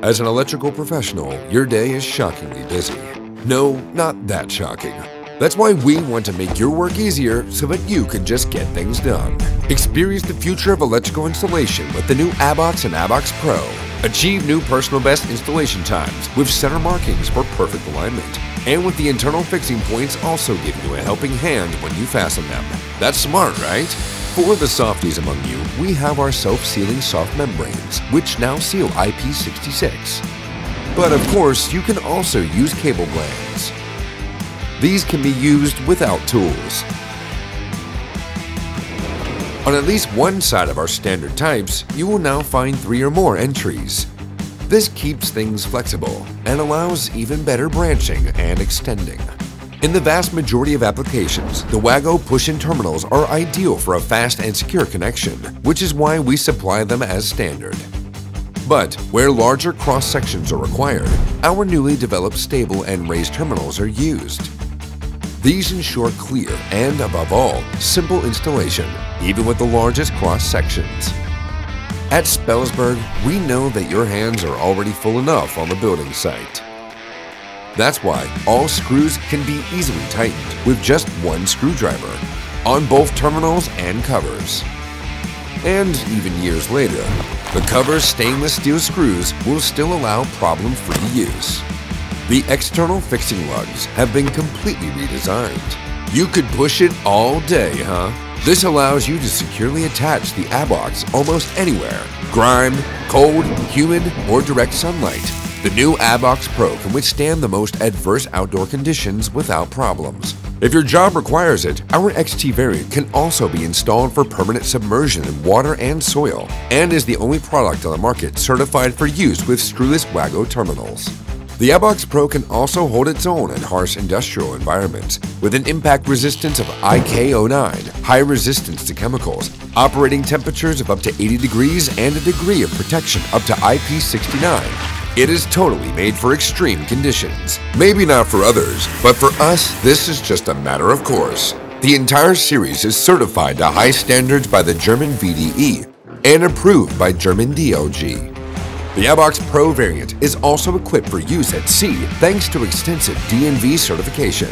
As an electrical professional, your day is shockingly busy. No, not that shocking. That's why we want to make your work easier so that you can just get things done. Experience the future of electrical installation with the new Abox and Abox Pro. Achieve new personal best installation times with center markings for perfect alignment. And with the internal fixing points also giving you a helping hand when you fasten them. That's smart, right? For the softies among you, we have our self-sealing soft membranes, which now seal IP66. But of course, you can also use cable glands. These can be used without tools. On at least one side of our standard types, you will now find 3 or more entries. This keeps things flexible and allows even better branching and extending. In the vast majority of applications, the Wago push-in terminals are ideal for a fast and secure connection, which is why we supply them as standard. But where larger cross-sections are required, our newly developed stable and raised terminals are used. These ensure clear and, above all, simple installation, even with the largest cross-sections. At Spelsberg, we know that your hands are already full enough on the building site. That's why all screws can be easily tightened with just one screwdriver, on both terminals and covers. And even years later, the cover's stainless steel screws will still allow problem-free use. The external fixing lugs have been completely redesigned. You could push it all day, huh? This allows you to securely attach the Abox almost anywhere. Grime, cold, humid, or direct sunlight. The new Abox Pro can withstand the most adverse outdoor conditions without problems. If your job requires it, our XT variant can also be installed for permanent submersion in water and soil, and is the only product on the market certified for use with screwless Wago terminals. The Abox Pro can also hold its own in harsh industrial environments, with an impact resistance of IK09, high resistance to chemicals, operating temperatures of up to 80 degrees, and a degree of protection up to IP69. It is totally made for extreme conditions. Maybe not for others, but for us, this is just a matter of course. The entire series is certified to high standards by the German VDE and approved by German DLG. The Abox Pro variant is also equipped for use at sea thanks to extensive DNV certification.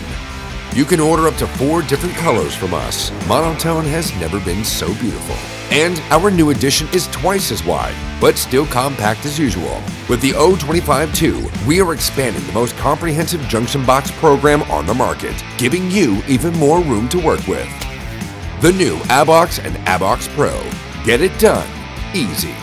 You can order up to 4 different colors from us. Monotone has never been so beautiful. And our new edition is twice as wide, but still compact as usual. With the O25-2, we are expanding the most comprehensive junction box program on the market, giving you even more room to work with. The new Abox and Abox Pro. Get it done easy.